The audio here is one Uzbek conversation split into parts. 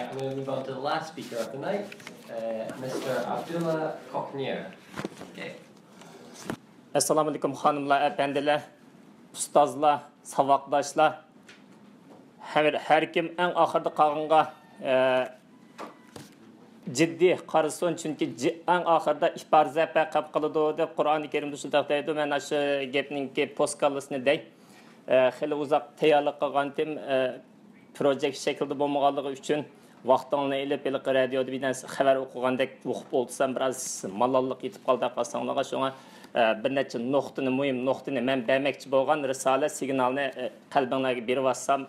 I'm going to move on to the last speaker of the night, Mr. Abdullah Kochnier. Okay. Assalamu alaikum hanımlar, efendiler, ustazlar, savakdaşlar. Her kim en ahırda kalğanğa ciddi qarısın, çünkü en ahırda ihbarza paqab qılıdı deb Qur'oni Kerimde şundaq deydi. Men şu gepninki postkallasını dey. Xeyli uzaq tayyorlik qilgandim. Projekt şekilde bo'lmaganligi uchun vaqtingni elib eliq radioda bir narsa xabar o'qigandek o'qib olsam biroz malollik yetib qoldi qasanglarga shunga bir necha nuqtani muhim nuqtani men bermoqchi bo'lgan risola signalni qalbinglarga berib olsam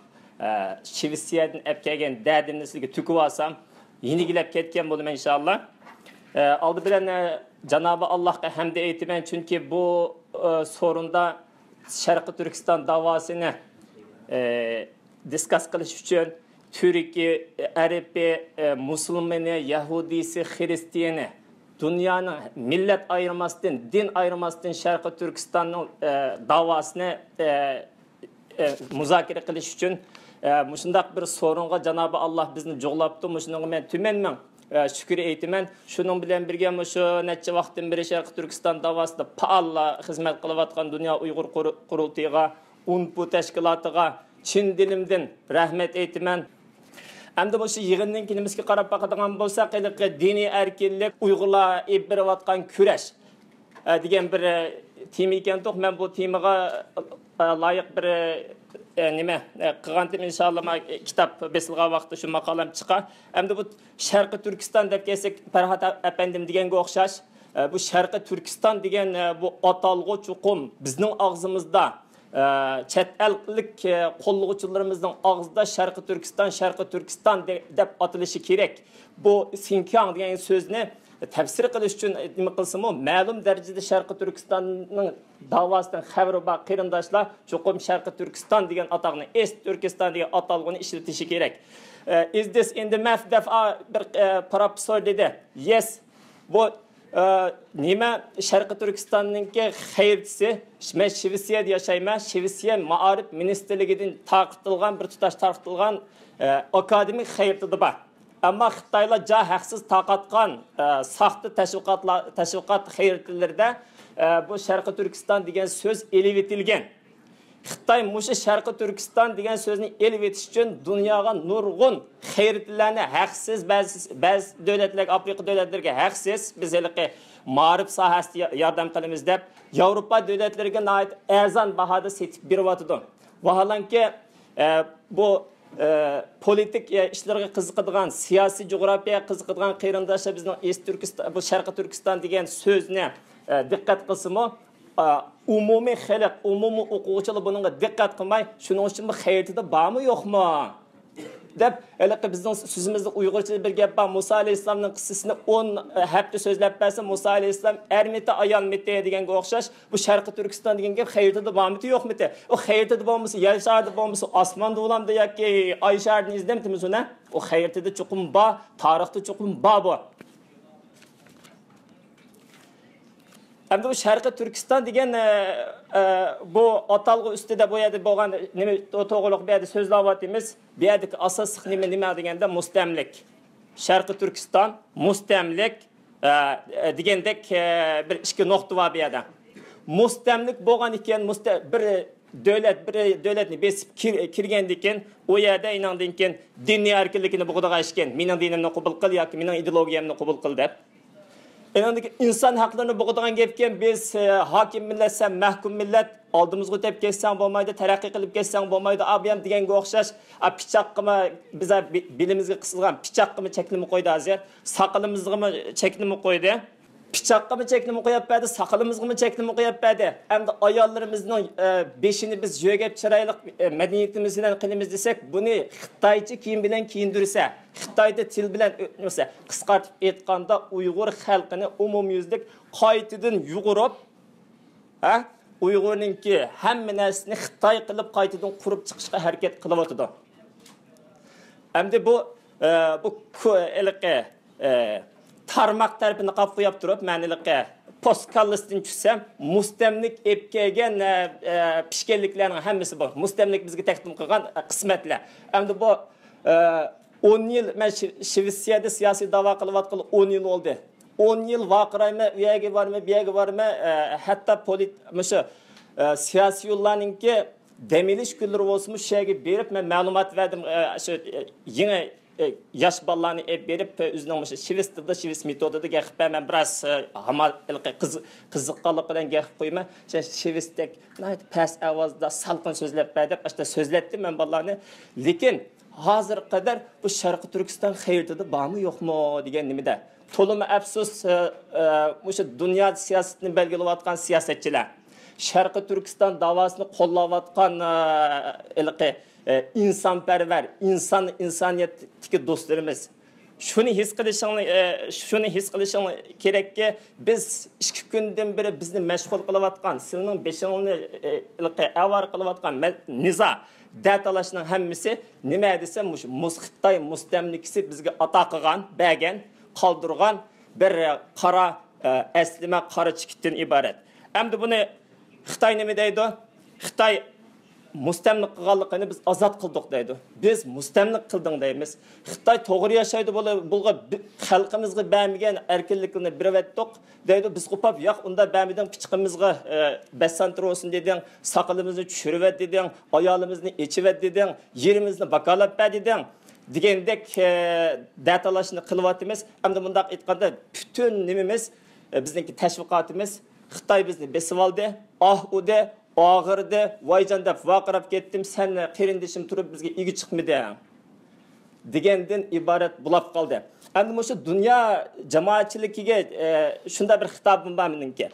Şivisiyadan olib kelgan dardimni sizga to'kib olsam yenigilab ketgan bo'laman inshaalloh. Oldi bilan Janobi Allohga hamd aytaman, chunki bu sorunda Sharqi Turkiston davosini diskus qilish uchun Türkiye, Arabi, Musulmani, Yahudisi, Hristiyani dünyanın millet ayırmasından, din ayırmasından Sharqi Turkistonning davosini muzokara qilish uchun mushundaq bir sorunga Janobi Alloh bizni jo'g'labdi. Mushuning men tumanman shukr aytaman. Shuning bilan birga shu necha vaqtdan beri Sharqi Turkiston davosida faol xizmat qilayotgan Dunyo Uyg'ur qurultiyiga, UNPU tashkilotiga chin dilimdan rahmat aytaman. Endi bu yig'inning kimizga qarab baqadigan bo'lsak, diniy erkinlik, Uyg'urlar olib berayotgan kurash degan bir tema ekan. Men bu temaga loyiq bir nima qilgandim inshaalloh. Kitob besilgan vaqtda shu maqolam chiqar. Endi bu Sharqi Turkiston deb kelsak, Farhod apandim deganga o'xshash, bu Sharqi Turkiston degan bu atalg'u chuqum bizning og'zimizda chet ellik qo'llovchilarimizning og'zida Sharqi Turkiston deb atilishi kerak. Bu Xinjiang degan so'zni tafsir qilish uchun nima qilsam, ma'lum darajada Sharqi Turkistonning davosidan xabari bor qarindoshlar chuqum Sharqi Turkiston degan ataqni, Est Turkiston degan atalg'uni ishlatishi kerak. Is this in the math defa bir professor dedi. Yes. Bu nima Sharqi Turkistonninki xayrisi, men Şivsiyada yashayman. Şivsiya Ma'arif ministrligidan taqitilgan, bir tutash taqitilgan akademik xayriti bor. Ama Xitoylar haqsiz taqatgan saxta tashviqot xayritlarida bu Sharqi Turkiston degan so'z elib etilgan. Xitoy mushu Sharqi Turkiston degan so'zni elib etish uchun dunyoga nurg'un xayritlarni haqsiz ba'zi davlatlarga, Afrika davlatlariga haqsiz biz haliqi ma'rif sohasida yordam qilamiz deb Yevropa davlatlariga nihoyat arzon bahoda setib beryapti. Vaholanki bu politik ishlarga qiziqadigan, siyosiy jo'g'rafiyaga qiziqadigan qarindoshlar bizning Est Turkiston, bu Sharqi Turkiston degan so'zni diqqat qilsa-mu, umumiy xalq, umumiy o'quvchilar bunga diqqat qilmay, shuning uchun bu xayritida bormi yo'qmi deb bizning so'zimizda Uyg'urchada bir gap bor. Musa alayhisolamning qissasini 10 hafta so'zlab bersa, Musa alayhisolam ermiti ayol miti deganga o'xshash, bu Sharqi Turkiston degan gap xayritida bormi yo'qmi? O xayritida bo'lmasa, yer sharida bo'lmasa, osmonda bo'lamda yoki oy sharini izlamtimiz uni? O xayritida chuqum bor, tarixda chuqum bor bu. Endi bu Sharqi Turkiston degan bu atalg'u ustida bu yerda bo'lgan nima to'g'riliq bu yerda so'zlayapmiz. Bu yerdagi asosiy nima deganda mustamlik. Sharqi Turkiston mustamlik degandek bir ikki nuqta bor bu yerda. Mustamlik bo'lgan ekan, bir davlatni besib kirgandan keyin u yerda inandan keyin diniy erkinlikni bug'dag'ashgan. Mening dinimni qabul qil yoki mening ideologiyamni qabul qil deb. İnsan haklarını buğduğun gepken biz hakim milletsen, mahkum millet aldığımızı tep geçsen olmaydı, terakki kılıp geçsen olmaydı, abiyam degenge o'xshash, pichaqqimi bize bilimizge kısılgan pichaqqimi çeklimi koydu azir, saqalımızgimi çeklimi koydu. Pichaqqimi çeklimi qo'yib berdi, saqalımızgimi çeklimi qo'yib berdi. Endi ayollarimizning beshini biz jo'gab chiroylik madaniyatimiz bilan qilamiz desak, buni Xitoycha kiyim bilan kiyindirsa, Xitoyda til bilan o'tmasa, qisqartib aytganda Uyg'ur xalqini umumyuzlik qaytadan yug'urib, Uyg'urninki hamma narsani Xitoy qilib qaytadan qurib chiqishga harakat qilyapti. Endi bu tarmaq tarafini qap qo'yib turib, ma'nilikqa postkallasdan tushsam, mustamlik olib kelgan pishganliklarning hammasi bor. Mustamlik bizga taqdim qilgan qismatlar. Endi bu 10 yıl men Şvetsiyada siyasi dava qilayotgan 10 yıl oldu. 10 yıl vaqirayma, uyaga borma, bu yerga borma, hatta siyasi yo'llarninki demilish kunlari bo'lsa, shu yerga berib men ma'lumot berdim, shu yangi yosh bolalarni berib o'zining Shvets tilida, Shvets metodida gapib men biroz hamal qiziqqanlik bilan gapib qo'yma. Shvetsdek past ovozda salqin so'zlab berib, işte so'zlatdim men bolalarni. Lekin hozir qadar bu Sharqiy Turkiston xaritida bormi yo'qmi degan nimada. To'limi afsus o'sha dunyo siyosatini belgilayotgan siyosatchilar, Sharqiy Turkiston davosini qo'llayotgan insonparvar, insoniyatdagi do'stlarimiz shuni his qilishing kerakki, biz 2 kundan beri bizni mashg'ul qilayotgan, sizning beshingni avar qilayotgan nizo datalashning hammasi nima desa, Xitoy mustamlikasi bizga ato qilgan, bergan, qoldirgan bir qora aslima qora chikitdan iborat. Endi buni Xitoy nima deydi? Xitoy mustamlik qilganligini biz ozod qildik deydi. Biz mustamlik qilding deymiz. Xitoy to'g'ri yashaydi bo'lgan xalqimizga bermagan erkinlikni bervetdik deydi. Biz qo'pab yo'q, unda bermadan pichiqimizga basantır olsun deding, saqalimizni tushirib deding, ayolimizni ichib deding, yerimizni bakalab ber deding. Degandek datalashni qilyapmiz. Endi bundaq aytganda bütün nimamiz, bizningki tashviqotimiz Xitoy bizni besib oldi, udi, og'irdi, voyjon deb vaqirab ketdim, sen qerindishim turib bizga igi chiqmadi degandan iborat bo'lib qoldi. Endi shu dunyo jamoatchiligiga shunda bir xitobim bor meningki.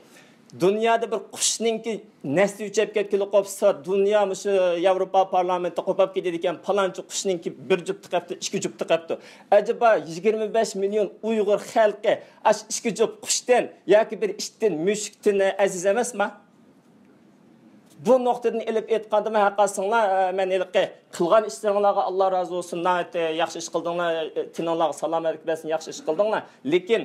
Dunyoda bir qushninki nasli uchib ketgili qolsa, dunyo shu Yevropa parlamentida qo'pab ketadi ekan, palonchi qushninki bir jup tiqibdi, 2 jup tiqibdi. Acaba 25 milyon Uyg'ur xalqi ash 2 jup qushdan yoki bir ishdan, mushukdan aziz emasmi? Bu noktadan elip etqandımı haqqasınlar, men elqi qilgan ishlaringlarga Alloh razı olsun, yaxshi ish qildinglar, tininglarga salomatlik bersin, yaxshi ish qildinglar. Lekin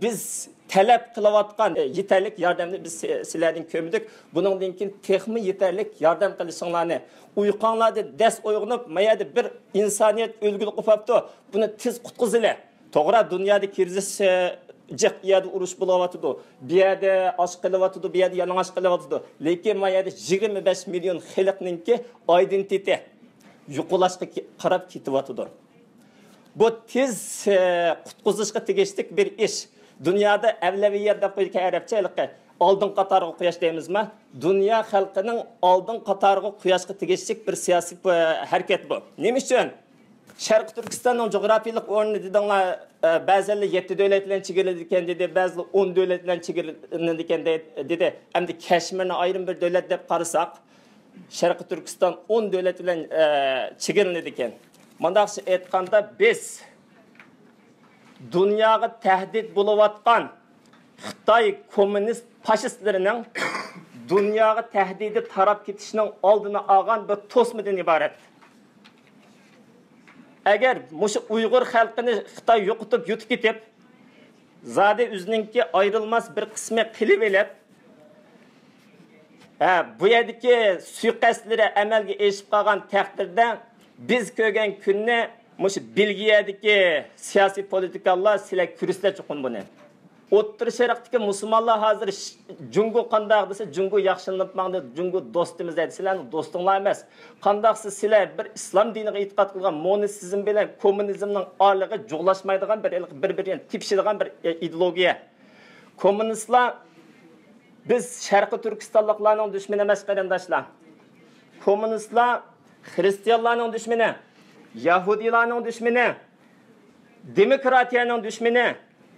biz talab qilayotgan yetarlik yordamni biz sizlardan ko'mdik. Buningdan keyin texmi yetarlik yordam qilishinglarni, uyqanglarda das uyg'onib, mayada bir insoniyat o'lgili qopapti. Buni tez qutqizinglar. To'g'ri, dunyoda krizis jiq yerda urush bo'layotdi. Bu yerda osh qilyotdi, bu yerda yalang'och qilyotdi. Lekin bu yerda 25 million xalqninki identity yo'qolishga qarab ketyotdi. Bu tez qutqizishga tegishlik bir ish. Dunyoda avlaviyat deb qo'ygan arabchalik oldin qatorga quyosh deymizmi? Dunyo xalqining oldin qatorga quyoshga tegishlik bir siyosiy harakat bu. Nima uchun? Sharqiy Turkistonning jog'rafiyalik o'rni dedinglar, ba'zilar 7 davlat bilan chegaralanadi ekan dedi, ba'zilar 10 davlat bilan chegaralanadi ekan dedi. Endi Kashmirni ayrim bir davlat deb qarasak, Sharqiy Turkiston 10 davlat bilan chegaralanadi ekan. Mundaqcha aytganda biz dunyoga tahdid bo'layotgan Xitoy kommunist fashistlarining dunyoga tahdidi tarab ketishning oldini olgan bir to'smadan iborat. Agar mushu Uyg'ur xalqini Xitoy yo'qotib yutib ketib, zodi o'zininki ayrilmas bir qismi qilib elib, bu yerdagi suiqasdlari amalga oshib qolgan taqdirda biz ko'rgan kunni mushu Belgiyadagi siyosiy politikalar sizlar kurishlar chuqun buni. O'ttir Sharqdagi musulmonlar hozir Jungo qandoq desa, Jungo yaxshilanmoqda, Jungo do'stimiz deydi. Sizlarning do'stinglar emas. Qandoqsiz sizlar bir islom diniga e'tiqod qilgan monotizm bilan kommunizmning orlig'i jo'lashmaydigan bir-birini tepishadigan bir ideologiya. Kommunistlar biz Sharqiy Turkistonliklarning dushmani emas qarindoshlar. Kommunistlar xristianlarning dushmani, Yahudilarning dushmani, demokratiyaning dushmani,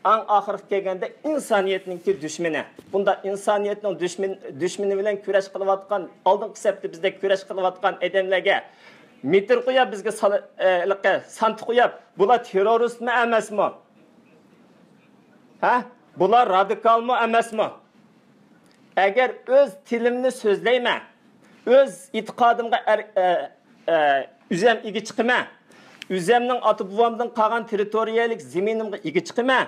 ang oxirgi kelganda insoniyatning dushmani. Bunda insoniyatning dushmani bilan kurash qilayotgan, oldingi hisobda bizda kurash qilayotgan odamlarga metr qo'yib, bizga sant qo'yib, bular terroristmi emasmi? Bular radikalmi emasmi? Agar o'z tilimni so'zlayman, o'z e'tiqodimga o'zim ega chiqaman, o'zimning ota-bobomdan qolgan territoriyalik zaminimga ega chiqaman,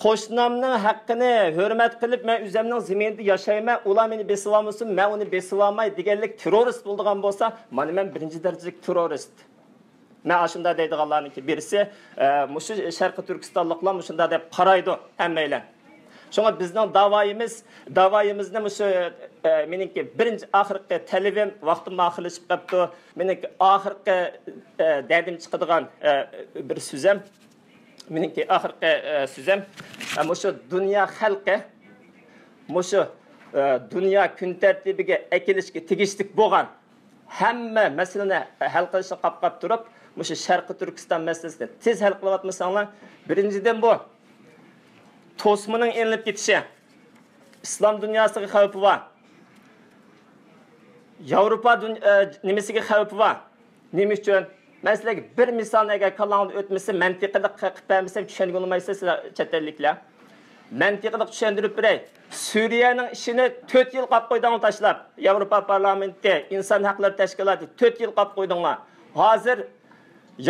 qo'shnimning haqqini hurmat qilib, men o'zimning zaminida yashayman, ular meni besib olmasin, men uni besib olmay deganlik terrorist bo'lgan bo'lsa, mana men birinchi darajalik terrorist. Men aşında deydiganlarnınki birisi, muşu Şarkı Türkistanlıklar muşunda dep qaraydı hemmeyle. Şoňa bizning davoyimizni muşu meniki birinci ahirki talabim vaqtim ahirlashib qapti. Meniki ahirki derdim chiqadigan bir sözem. Meniki ahirki sözem muşu dünya xalqi muşu dünya kun tartibiga ekilishga tegishlik bo'lgan hamma masalani hal qilishni qap turib, muşu Şarkı Türkistan meselesini tez hal qilyapmasanlar, birinchidan bu tosmanın enilip gitişi, İslam dünyasına xavfi var. Avrupa nimesiga xavfi var. Nima uchun? Men sizlarga bir misolni agar qalangizda o'tmasa, mantiqida qilib bermasam tushunib olmaysiz sizlar chet elliklar. Mantiqida tushuntirib beray. Suriyaning ishini 4 yil qilib qo'ydinglar tashlab. Avrupa parlamenti, inson haqlari tashkiloti 4 yil qilib qo'ydinglar. Hozir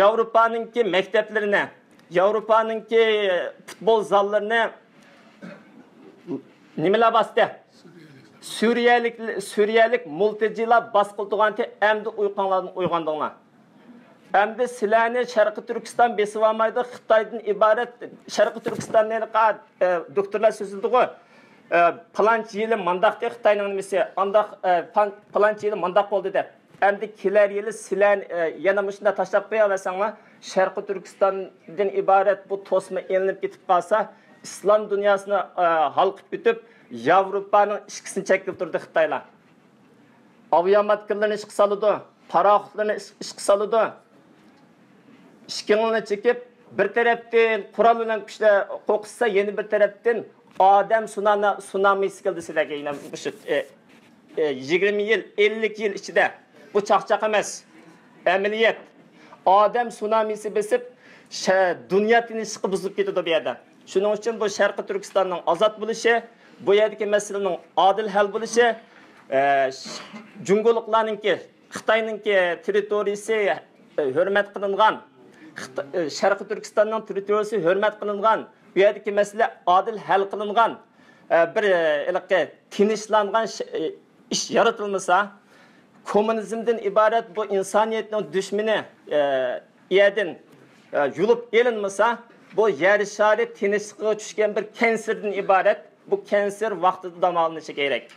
Avrupaninki maktablarini, Avrupaninki futbol zallarini nimalar bastı? Suriyalik multicilar basqıldıqanti əmdi uyqanlardan uygandığına. Əmdi silahını Şarkı Türkistan besib almaydı, Xitaydan ibaret Şarkı Türkistan'ın doktorlar sözüldüğü palanç yılı mandaqdı Xitayның nimesi, palanç yılı mandaq oldu dep. Əmdi keler yılı silahını yana müşünde taşlap qoyavasanlar, Şarkı Türkistan'dan ibaret bu tosma elinip gitip qalsa, İslam dünyasını halkıp bitip, Avrupa'nın işkisini çekip durdu Xitaylar. Aviamatkırlarını işki salıdı, paraxutlarını işki salıdı. İşkilerini çekip, bir taraftan Kur'an bilen güçle kokuşsa, yeni bir taraftan Adem tsunamisi geldi sizlerge yine. 20 yıl, 50 yıl içinde bu çakçak emez. Emniyet. Adem tsunamisi besip, dünya tinişki buzulup gidiyordu bir yerden. Şunun için bu Şarkı Türkistan'ın azat buluşu, bu yerdeki meselenin adil hal buluşu, Cumhurluklarınki, Xitay'nınki teritorisi hürmet kılıngan, Şarkı Türkistan'ın teritorisi hürmet kılıngan, bu yerdeki mesele adil hal kılıngan, bir tinişlangan iş yaratılmasa, komünizmden ibaret bu insaniyetin düşmeni yerden yulup elinmasa, bu yer şari tinişliğe düşken bir kanserden ibaret. Bu kanser vaxtida dam alınışı gerek.